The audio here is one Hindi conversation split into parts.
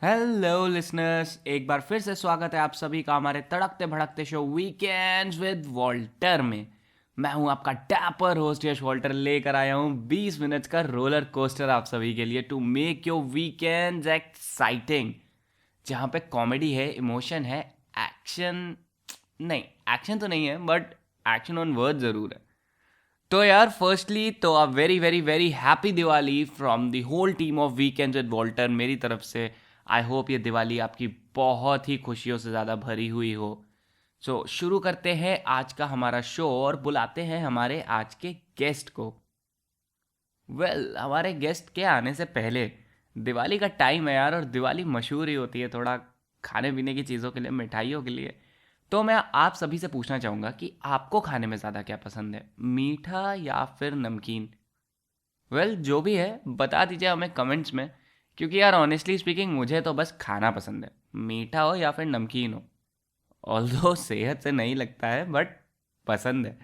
हेलो लिसनर्स, एक बार फिर से स्वागत है आप सभी का हमारे तड़कते भड़कते शो वीकेंड्स विद वॉल्टर में। मैं हूं आपका टैपर होस्ट यश वॉल्टर, लेकर आया हूं 20 मिनट्स का रोलर कोस्टर आप सभी के लिए to make your weekends exciting, जहां पे कॉमेडी है, इमोशन है, एक्शन नहीं, एक्शन तो नहीं है बट एक्शन ऑन वर्ड ज़रूर है। तो यार फर्स्टली तो a very very very happy Diwali from the whole team of weekends with Walter मेरी तरफ से। आई होप ये दिवाली आपकी बहुत ही खुशियों से ज़्यादा भरी हुई हो। सो शुरू करते हैं आज का हमारा शो और बुलाते हैं हमारे आज के गेस्ट को। हमारे गेस्ट के आने से पहले दिवाली का टाइम है यार, और दिवाली मशहूर ही होती है थोड़ा खाने पीने की चीज़ों के लिए, मिठाइयों के लिए। तो मैं आप सभी से पूछना चाहूँगा कि आपको खाने में ज़्यादा क्या पसंद है, मीठा या फिर नमकीन? जो भी है बता दीजिए हमें कमेंट्स में, क्योंकि यार ऑनेस्टली स्पीकिंग मुझे तो बस खाना पसंद है, मीठा हो या फिर नमकीन हो। ऑल्दो सेहत से नहीं लगता है बट पसंद है।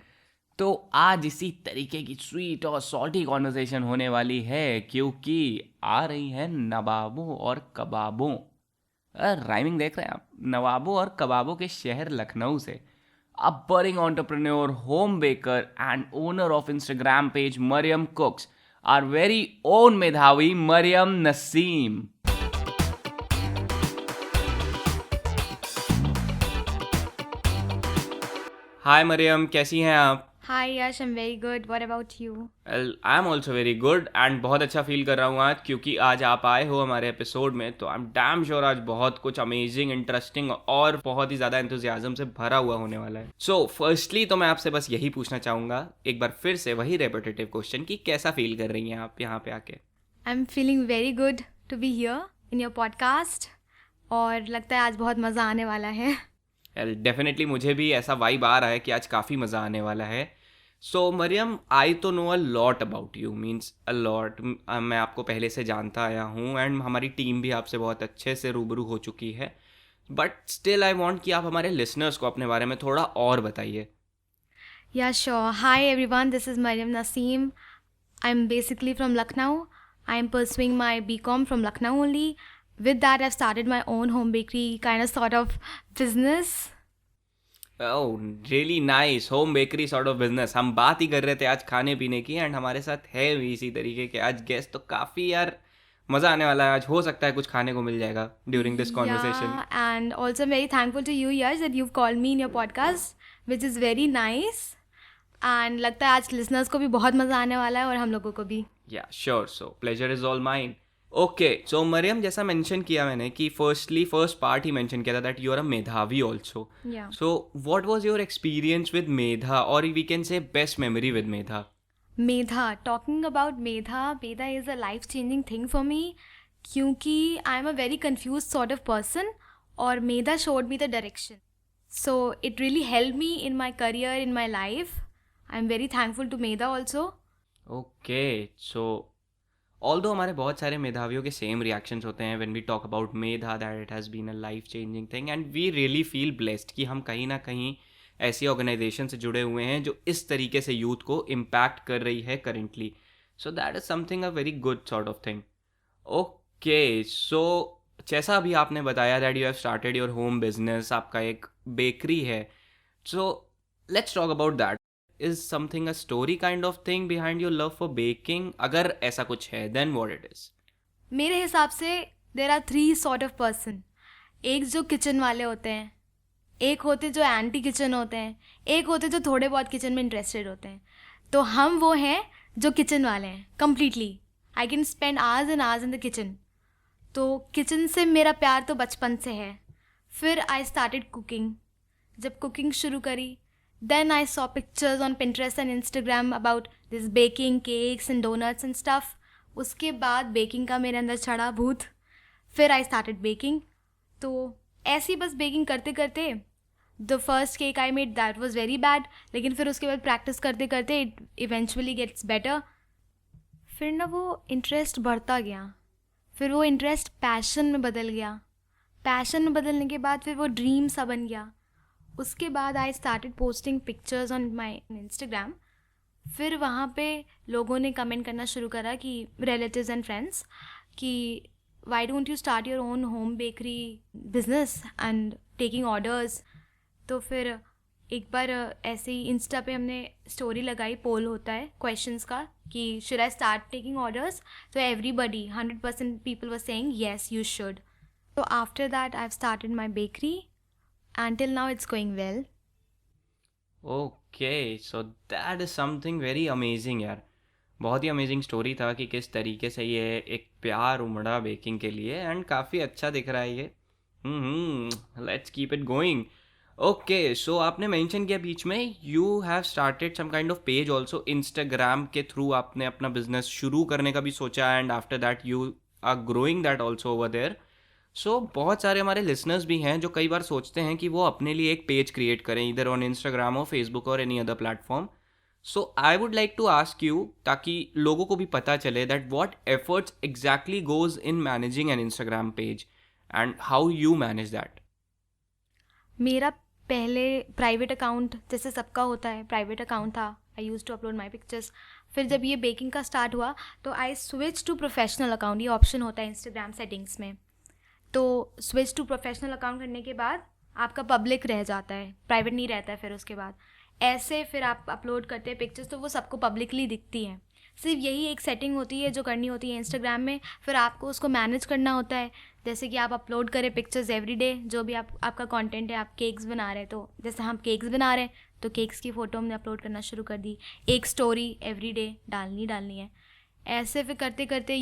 तो आज इसी तरीके की स्वीट और सॉल्टी कॉन्वर्सेशन होने वाली है, क्योंकि आ रही है नवाबों और कबाबों, राइमिंग देख रहे हैं आप, नवाबों और कबाबों के शहर लखनऊ से। A budding entrepreneur, home baker and owner of Instagram page Mariam cooks, are very own Medhavi Mariam Naseem. हाय मरियम, कैसी हैं आप? Hi Yash, I'm very good. What about you? I am also very good and बहुत अच्छा फील कर रहा हूँ आज, क्योंकि आज आप आए हो हमारे एपिसोड में। तो आई एम डैम श्योर आज बहुत कुछ अमेजिंग, इंटरेस्टिंग और बहुत ही ज़्यादा एंथुजियाज्म से भरा हुआ होने वाला है। सो फर्स्टली तो मैं आपसे बस यही पूछना चाहूँगा एक बार फिर से वही रेपिटेटिव क्वेश्चन कि कैसा फील कर रही हैं आप यहाँ पे आके? I'm feeling very good to be here in your podcast और लगता है आज बहुत मज़ा आने वाला है। डेफिनेटली मुझे भी ऐसा वाइब आ रहा है कि आज काफ़ी मज़ा आने वाला है। सो मरियम, आई तो know a lot about you, means a lot. मैं आपको पहले से जानता आया हूँ एंड हमारी टीम भी आपसे बहुत अच्छे से रूबरू हो चुकी है, बट स्टिल आई वांट कि आप हमारे लिसनर्स को अपने बारे में थोड़ा और बताइए। Yeah, sure. Hi everyone, this is Mariam Naseem. I'm basically from Lucknow. I'm pursuing my BCom from Lucknow only. With that, I've started my own home bakery kind of sort of business. Oh really nice, home bakery sort of business. हम बात ही कर रहे थे आज खाने पीने की, एंड हमारे साथ है भी इसी तरीके के आज गेस्ट। तो काफ़ी यार मज़ा आने वाला है आज, हो सकता है कुछ खाने को मिल जाएगा during this conversation. Yeah, and also I'm very thankful to you, Yash, that you've called me in your podcast, which is very nice. And लगता है आज लिसनर्स को भी बहुत मज़ा आने वाला है और हम लोगों को भी। Yeah sure, so pleasure is all mine. Okay, so Mariam, जैसा मेंशन किया मैंने कि फर्स्ट पार्ट ही मेंशन किया था that you are a Medhavi also. Yeah so what was your experience with Medha, और we can say best memory with Medha? Medha, talking about Medha, Medha is a life changing thing for me, क्योंकि I am a very confuse sort of person और Medha showed me the direction, so it really help me in my career, in my life. I am very thankful to Medha also. Okay, so although हमारे बहुत सारे मेधावियों के सेम रिएक्शंस होते हैं when we talk about Medha, that it has been a life changing thing, and we really feel blessed कि हम कहीं ना कहीं ऐसी ऑर्गेनाइजेशन से जुड़े हुए हैं जो इस तरीके से यूथ को इम्पैक्ट कर रही है currently. So that is something a very good sort of thing. Okay, so जैसा अभी आपने बताया that you have started your home business, आपका एक बेकरी है। So let's talk about that. Is something a story kind of thing behind your love for baking? अगर ऐसा कुछ है देन व्हाट इट इज? मेरे हिसाब से there are three sort of person. एक जो किचन वाले होते हैं, एक होते जो एंटी किचन होते हैं, एक होते जो थोड़े बहुत किचन में इंटरेस्टेड होते हैं। तो हम वो हैं जो किचन वाले हैं completely. I can spend hours and hours in the kitchen. तो किचन से मेरा प्यार तो बचपन से है। फिर आई स्टार्टेड कुकिंग। जब कुकिंग शुरू करी, then I saw pictures on Pinterest and Instagram about this baking cakes and donuts and stuff. उसके बाद बेकिंग का मेरे अंदर चढ़ा भूत। फिर आई स्टार्टेड बेकिंग। तो ऐसी बस बेकिंग करते करते the first cake I made that was very bad, लेकिन फिर उसके बाद प्रैक्टिस करते करते इट इवेंचुअली गेट्स बेटर। फिर ना वो इंटरेस्ट बढ़ता गया, फिर वो इंटरेस्ट पैशन में बदल गया, पैशन में बदलने के बाद फिर वो ड्रीम सा बन गया। उसके बाद I started posting pictures on my Instagram. फिर वहाँ पे लोगों ने कमेंट करना शुरू करा कि रिलेटिव्स एंड फ्रेंड्स कि why don't you start your own home bakery business and taking orders. तो फिर एक बार ऐसे ही इंस्टा पे हमने स्टोरी लगाई, पोल होता है क्वेश्चंस का कि should I start taking orders, तो everybody 100% people were saying yes you should. तो after that I have started my bakery and till now it's going well. Okay, so that is something very amazing यार। बहुत ही अमेजिंग स्टोरी था कि किस तरीके से ये एक प्यार उमड़ा बेकिंग के लिए, एंड काफ़ी अच्छा दिख रहा है ये। Let's keep it going. Okay, so आपने मेंशन किया बीच में you have started some kind of page also, Instagram के थ्रू आपने अपना बिजनेस शुरू करने का भी सोचा, and after that you are growing that also over there. So बहुत सारे हमारे लिसनर्स भी हैं जो कई बार सोचते हैं कि वो अपने लिए एक पेज क्रिएट करें, इधर ऑन इंस्टाग्राम और फेसबुक और any other platform. So I would like to ask you, ताकि लोगों को भी पता चले that what efforts exactly goes in managing an Instagram page and how you manage that. मेरा पहले प्राइवेट अकाउंट, जैसे सबका होता है, प्राइवेट अकाउंट था। I use to upload my pictures. फिर जब ये बेकिंग का स्टार्ट हुआ तो I switch to professional account. ये ऑप्शन होता है इंस्टाग्राम सेटिंग्स में। तो स्विच टू प्रोफेशनल अकाउंट करने के बाद आपका पब्लिक रह जाता है, प्राइवेट नहीं रहता है। फिर उसके बाद ऐसे फिर आप अपलोड करते हैं पिक्चर्स तो वो सबको पब्लिकली दिखती हैं। सिर्फ यही एक सेटिंग होती है जो करनी होती है इंस्टाग्राम में। फिर आपको उसको मैनेज करना होता है, जैसे कि आप अपलोड करें पिक्चर्स एवरीडे, जो भी आपका कंटेंट है। आप केक्स बना रहे हैं तो जैसे हम केक्स बना रहे हैं तो केक्स की फ़ोटो हमने अपलोड करना शुरू कर दी। एक स्टोरी एवरीडे डालनी है। ऐसे फिर करते करते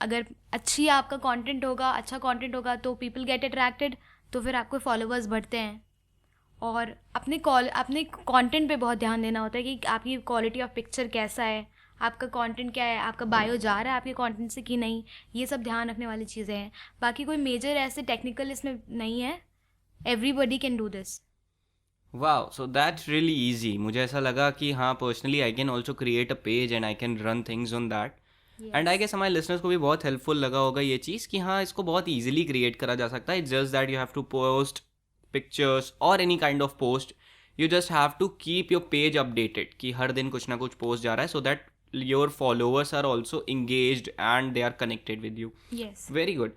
अगर आपका कंटेंट होगा, अच्छा कंटेंट होगा तो पीपल गेट अट्रैक्टेड, तो फिर आपको फॉलोवर्स बढ़ते हैं। और अपने कंटेंट पे बहुत ध्यान देना होता है कि आपकी क्वालिटी ऑफ पिक्चर कैसा है, आपका कंटेंट क्या है, आपका बायो जा रहा है आपके कंटेंट से कि नहीं। ये सब ध्यान रखने वाली चीज़ें हैं। बाकी कोई मेजर ऐसे टेक्निकल इसमें नहीं है। Everybody can do this. Wow, so that's really easy. मुझे ऐसा लगा कि हाँ, personally I can also create a page and I can run things on that. And I guess हमारे लिसनर्स को भी बहुत हेल्पफुल लगा होगा ये चीज़ कि हाँ, इसको बहुत ईजिली क्रिएट करा जा सकता है। It's just that you have to post pictures और any kind of post, you just have to keep your page updated कि हर दिन कुछ ना कुछ पोस्ट जा रहा है, so that your followers are also engaged and they are connected with you. Yes, very good.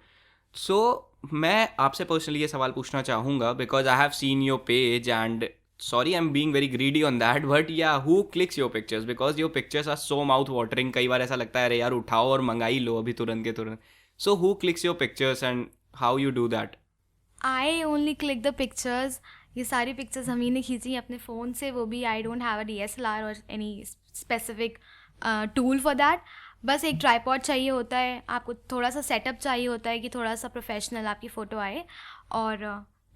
So मैं आपसे पर्सनली ये सवाल पूछना चाहूँगा because I have seen your page and sorry I'm being very greedy on that, but yeah, who clicks your pictures? Because your pictures are so mouth watering. कई बार ऐसा लगता है अरे यार उठाओ और मंगा ही लो अभी तुरंत के तुरंत। So who clicks your pictures and how you do that? I only click the pictures. ये सारी पिक्चर्स हम ही ने खींची हैं अपने फ़ोन से, वो भी I don't have a DSLR और any specific tool for that. बस एक ट्राईपॉड चाहिए होता है, आपको थोड़ा सा सेटअप चाहिए होता है कि थोड़ा सा प्रोफेशनल आपकी फ़ोटो आए और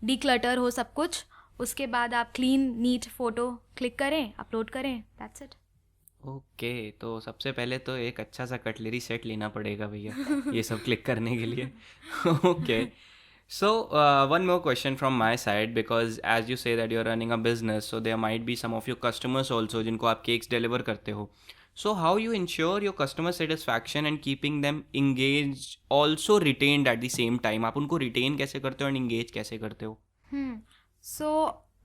डीक्लटर हो सब कुछ। उसके बाद आप क्लीन नीट फ़ोटो क्लिक करें, अपलोड करें, दैट्स इट। ओके, तो सबसे पहले तो एक अच्छा सा कटलरी सेट लेना पड़ेगा भैया ये सब क्लिक करने के लिए। Okay, so one more question from my side, because as you say that you're running a business, so there might be some of your customers also जिनको आप cakes deliver करते हो. So how you ensure your customer satisfaction and keeping them engaged, also retained at the same time? आप उनको retain कैसे करते हो and engage कैसे करते हो? So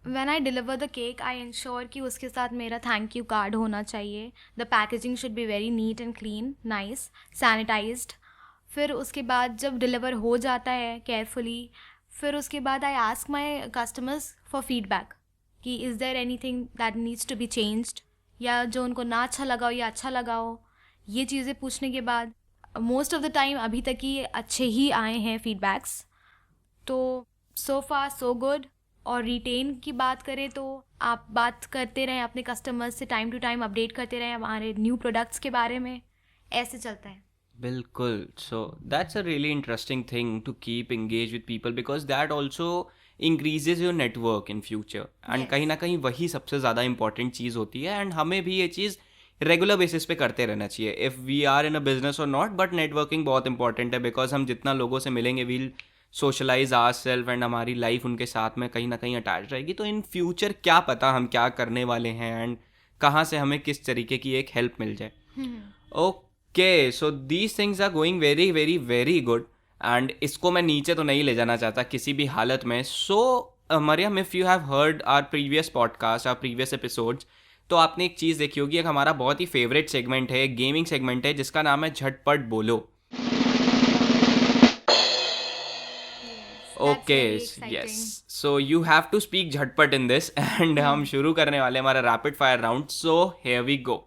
when I deliver the cake I ensure कि उसके साथ मेरा थैंक यू कार्ड होना चाहिए। The packaging should be very neat and clean, nice, sanitised. फिर उसके बाद जब डिलीवर हो जाता है केयरफुली, फिर उसके बाद I ask my customers for feedback कि is there anything that needs to be changed, या जो उनको ना अच्छा लगा हो या अच्छा लगा हो। ये चीज़ें पूछने के बाद मोस्ट ऑफ द टाइम अभी तक ही अच्छे ही आए हैं फीडबैक्स। तो सो फार सो गुड। और रिटेन की बात करें तो आप बात करते रहें अपने कस्टमर्स से, टाइम टू टाइम अपडेट करते रहें हमारे न्यू प्रोडक्ट्स के बारे में, ऐसे चलता है। बिल्कुल, so that's a really interesting thing to keep engage with people, because that also increases your network in future, and कहीं ना कहीं वही सबसे ज़्यादा इंपॉर्टेंट चीज़ होती है। एंड हमें भी ये चीज़ रेगुलर बेसिस पे करते रहना चाहिए, if we are in a business और नॉट, बट नेटवर्किंग बहुत इंपॉर्टेंट है, बिकॉज हम जितना लोगों से मिलेंगे we'll socialize our self and हमारी लाइफ उनके साथ में कहीं ना कहीं अटैच रहेगी। तो इन फ्यूचर क्या पता हम क्या करने वाले हैं एंड कहाँ से हमें किस तरीके की एक हेल्प मिल जाए। Okay, so these things are going very very very good, and इसको मैं नीचे तो नहीं ले जाना चाहता किसी भी हालत में। So Mariam, if you have heard our previous podcast, our previous episodes, तो आपने एक चीज़ देखी होगी, एक हमारा बहुत ही फेवरेट सेगमेंट है, गेमिंग सेगमेंट है, जिसका नाम है Jhatpat Bolo. Okay very yes, exciting. So you have to speak झटपट इन दिस एंड हम शुरू करने वाले हैं हमारा rapid fire round. So here we go.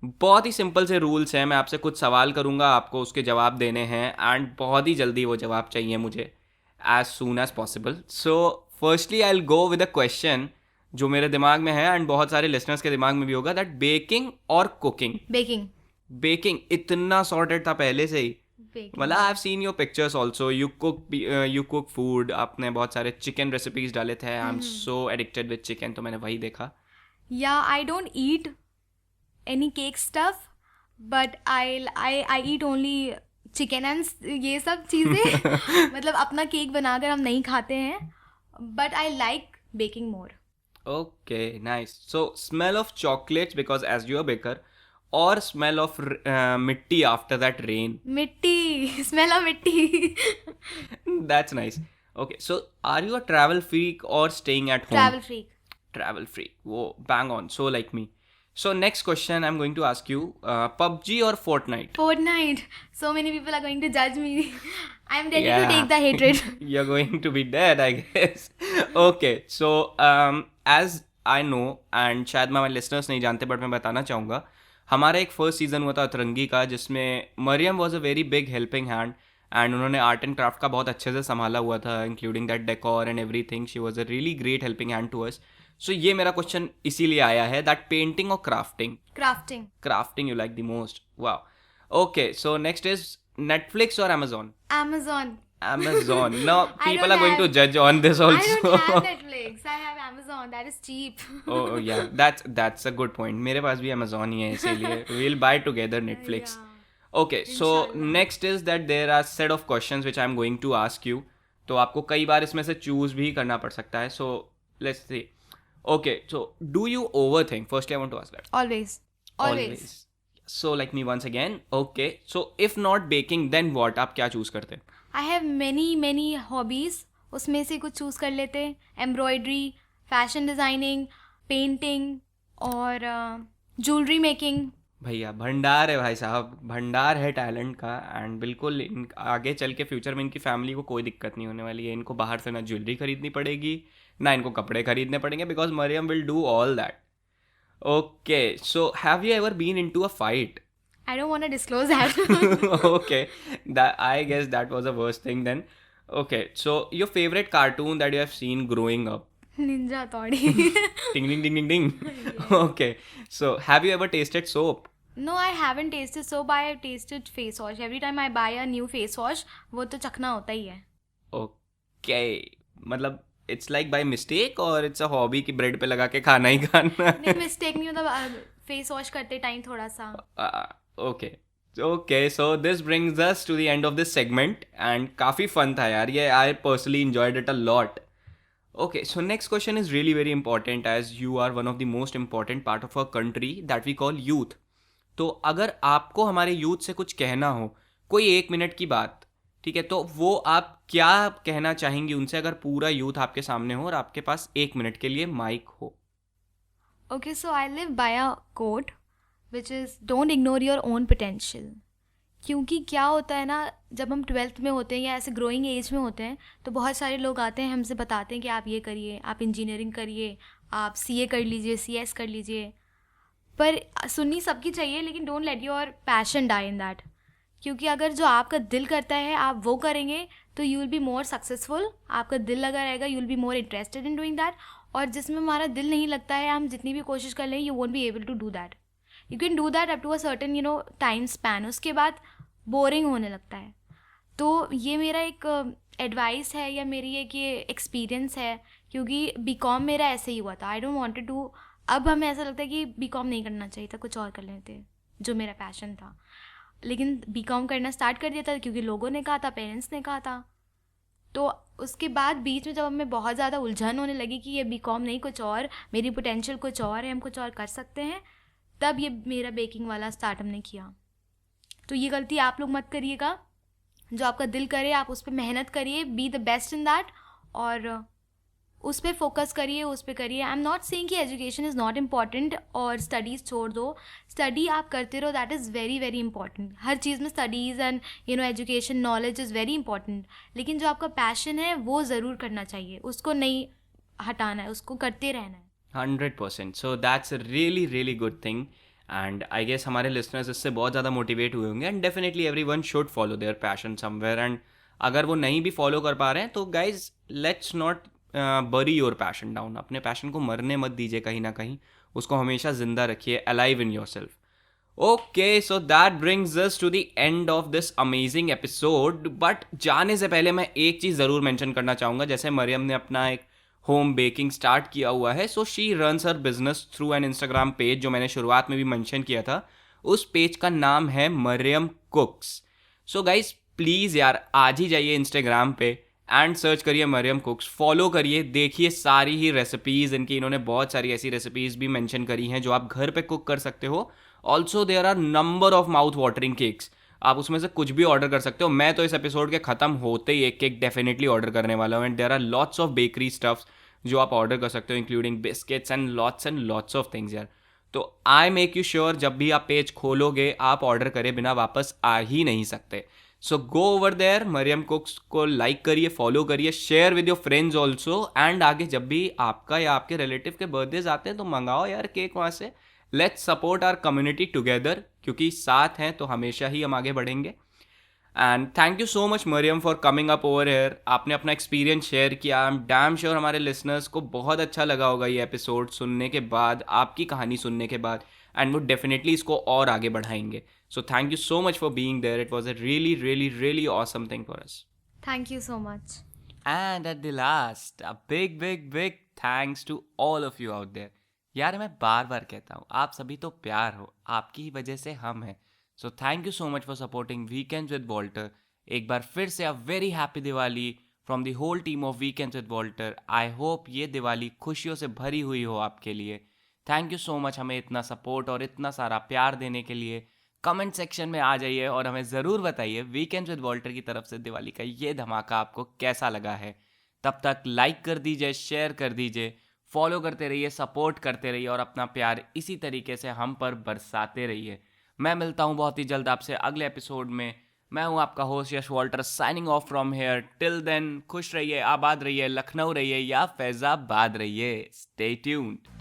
बहुत ही सिंपल से रूल्स हैं. मैं आपसे कुछ सवाल करूंगा, आपको उसके जवाब देने हैं एंड बहुत ही जल्दी वो जवाब चाहिए मुझे, as soon as possible. So firstly I will go with a question जो मेरे दिमाग में है एंड बहुत सारे लिसनर्स के दिमाग में भी होगा, दैट बेकिंग और कुकिंग. Baking. बेकिंग इतना सॉर्टेड था पहले से ही. Baking. मतलब आई have seen your pictures also. You cook food. आपने बहुत सारे चिकन रेसिपीज डाले थे. I am so addicted with chicken, तो मैंने वही देखा. Yeah, I don't eat any cake stuff, but I eat only chicken and ये सब चीज़ें. मतलब अपना केक बनाकर हम नहीं खाते हैं, but I like baking more. Okay, nice. So smell of chocolates because as you are baker, or smell of mitti after that rain. मिट्टी. Smell of मिट्टी. That's nice. Okay, so are you a travel freak or staying at home? Travel freak. Travel freak. Whoa, bang on. So like me. So next question I'm going to ask you, PUBG or Fortnite? Fortnite. So many people are going to judge me. I'm ready Yeah. to take the hatred. You're going to be dead, I guess. Okay, so as I know, and शायद मैं हमारे listeners नहीं जानते, but मैं बताना चाहूँगा, हमारा एक फर्स्ट सीजन हुआ था अतरंगी का, जिसमें Mariam was a very big helping hand and उन्होंने आर्ट एंड क्राफ्ट का बहुत अच्छे से संभाला हुआ था, including that decor and everything. She was a really great helping hand to us. So ये मेरा क्वेश्चन इसीलिए आया है, दैट पेंटिंग और crafting. Crafting. Crafting you like the most. Wow. Okay, so next is Netflix और Amazon. Amazon. Amazon. Now I people don't are going to have- judge on this I also. don't have Netflix. I have Amazon. That is cheap. Oh yeah, that's a good point. मेरे पास भी Amazon ही है, इसीलिए we'll buy together Netflix. Yeah. Okay, so Inshallah. next is that there are set of questions which I'm going to ask you. तो आपको कई बार इसमें से choose भी करना पड़ सकता है. So let's see. Okay, so do you overthink? Firstly, I want to ask that. Always. Always. So like me once again. Okay, so if not baking, then what? आप क्या choose करते हैं? I have many hobbies. उसमें से कुछ चूज़ कर लेते. Embroidery, fashion designing, painting और jewelry making. भैया भंडार है भाई साहब, भंडार है टैलेंट का. एंड बिल्कुल आगे चल के फ्यूचर में इनकी फैमिली को कोई दिक्कत नहीं होने वाली है. इनको बाहर से ना ज्वेलरी खरीदनी पड़ेगी, ना इनको कपड़े खरीदने पड़ेंगे, because Mariam will do all that. Okay, so have you ever been into a fight? I don't want to disclose that. Okay, that I guess that was the worst thing then. Okay, so your favorite cartoon that you have seen growing up? Ninja Tori. Ding ding ding ding ding. Okay, so have you ever tasted soap? No, I haven't tasted soap. I have tasted face wash. Every time I buy a new face wash, वो तो चखना होता ही है. Okay, मतलब it's like by mistake or it's a hobby कि ब्रेड पे लगा के खाना ही खाना है? नहीं मिस्टेक नहीं होता. फेस वॉश करते टाइम थोड़ा सा. Okay. Okay, so this brings us to the end of this segment and काफ़ी fun था यार ये. I personally enjoyed it a lot. Okay, so next question is really very important as you are one of the most important part of our country that we call youth. तो अगर आपको हमारे यूथ से कुछ कहना हो, कोई 1 मिनट की बात, ठीक है, तो वो आप क्या कहना चाहेंगी उनसे अगर पूरा यूथ आपके सामने हो और आपके पास 1 मिनट के लिए माइक हो? Okay, so I live by a quote which is don't ignore your own potential. क्योंकि क्या होता है ना, जब हम 12th में होते हैं या ऐसे ग्रोइंग एज में होते हैं तो बहुत सारे लोग आते हैं हमसे बताते हैं कि आप ये करिए, आप इंजीनियरिंग करिए, आप CA कर लीजिए, CS कर लीजिए. पर सुननी सबकी चाहिए, लेकिन don't let your passion die in that. क्योंकि अगर जो आपका दिल करता है आप वो करेंगे तो you will be more successful. आपका दिल लगा रहेगा, you will be more interested in doing that. और जिसमें हमारा दिल नहीं लगता है, हम जितनी भी कोशिश कर लें, you won't be able to do that. You can do that up to a certain time span. उसके बाद बोरिंग होने लगता है. तो ये मेरा एक एडवाइस है या मेरी एक ये एक्सपीरियंस है, क्योंकि BCom मेरा ऐसे ही हुआ था. I don't wanted to. अब हमें ऐसा लगता है कि BCom नहीं करना चाहिए था, कुछ और कर लेते जो मेरा पैशन था. लेकिन BCom करना स्टार्ट कर दिया था क्योंकि लोगों ने कहा था, पेरेंट्स ने कहा था. तो उसके बाद बीच में जब हमें बहुत ज़्यादा उलझन होने लगी कि ये BCom नहीं, कुछ और, मेरी पोटेंशियल कुछ और है, हम कुछ और कर सकते हैं, तब ये मेरा बेकिंग वाला स्टार्ट हमने किया. तो ये गलती आप लोग मत करिएगा. जो आपका दिल करे आप उस पर मेहनत करिए, be the best in that, और उस पर फोकस करिए, उस पर करिए. आई एम नॉट सेइंग कि एजुकेशन इज़ नॉट इम्पॉर्टेंट और स्टडीज़ छोड़ दो. स्टडी आप करते रहो, that is very very important. हर चीज़ में studies and education knowledge is very important. लेकिन जो आपका पैशन है वो ज़रूर करना चाहिए, उसको नहीं हटाना है, उसको करते रहना है. 100%. So that's a really really good thing. And I guess हमारे लिसनर्स इससे बहुत ज़्यादा मोटिवेट हुए होंगे. And definitely every one should follow their passion somewhere. एंड अगर वो नहीं भी फॉलो कर पा रहे हैं तो गाइज लेट्स नॉट बरी योर पैशन डाउन. अपने पैशन को मरने मत दीजिए कहीं ना कहीं, उसको हमेशा जिंदा रखिए, alive in your self. Okay, so that brings us to the end of this amazing episode. But जाने से पहले मैं एक चीज़ ज़रूर मेंशन करना चाहूँगा. जैसे मरियम ने अपना एक होम बेकिंग स्टार्ट किया हुआ है, so she runs her business through an Instagram page, जो मैंने शुरुआत में भी मेंशन किया था. उस पेज का नाम है Mariam cooks. So guys please यार आज ही जाइए इंस्टाग्राम पे एंड सर्च करिए मरियम कुक्स, फॉलो करिए, देखिए सारी ही रेसिपीज़ इनकी. इन्होंने बहुत सारी ऐसी रेसिपीज़ भी मेंशन करी हैं जो आप घर पे कुक कर सकते हो. Also there are number of mouth watering cakes, आप उसमें से कुछ भी ऑर्डर कर सकते हो. मैं तो इस एपिसोड के ख़त्म होते ही एक केक डेफिनेटली ऑर्डर करने वाला हूँ. And there are lots of bakery stuffs जो आप ऑर्डर कर सकते हो, including biscuits and lots of things यार. तो आई मेक यू श्योर जब भी आप पेज खोलोगे आप ऑर्डर करे बिना वापस आ ही नहीं सकते. So go over there, Mariam cooks को लाइक करिए, फॉलो करिए, share with your friends also. And आगे जब भी आपका या आपके रिलेटिव के बर्थडेज आते हैं तो मंगाओ यार केक वहाँ से. Let's support our community together, क्योंकि साथ हैं तो हमेशा ही हम आगे बढ़ेंगे. And thank you so much Mariam for coming up over here. आपने अपना एक्सपीरियंस शेयर किया. आई एम डैम श्योर हमारे लिसनर्स को बहुत अच्छा लगा होगा ये एपिसोड सुनने के बाद, आपकी कहानी सुनने के बाद. एंड वो डेफिनेटली इसको और आगे बढ़ाएंगे. So thank you so much for being there. It was a really really really awesome thing for us. Thank you so much. And at the last a big big big thanks to all of you out there. यार मैं बार बार कहता हूँ, आप सभी तो प्यार हो, आपकी ही वजह से हम हैं. So thank you so much for supporting weekends with Walter. एक बार फिर से a very happy Diwali from the whole team of weekends with Walter. I hope ये दिवाली खुशियों से भरी हुई हो आपके लिए. थैंक यू सो मच हमें इतना सपोर्ट और इतना सारा प्यार देने के लिए. कमेंट सेक्शन में आ जाइए और हमें ज़रूर बताइए वीकेंड्स विद वॉल्टर की तरफ से दिवाली का ये धमाका आपको कैसा लगा है. तब तक लाइक कर दीजिए, शेयर कर दीजिए, फॉलो करते रहिए, सपोर्ट करते रहिए और अपना प्यार इसी तरीके से हम पर बरसाते रहिए. मैं मिलता हूँ बहुत ही जल्द आपसे अगले एपिसोड में. मैं हूँ आपका host Yash Walter, signing off from here. Till then खुश रहिए, आबाद रहिए, लखनऊ रहिए या फैज़ाबाद रहिए. Stay tuned.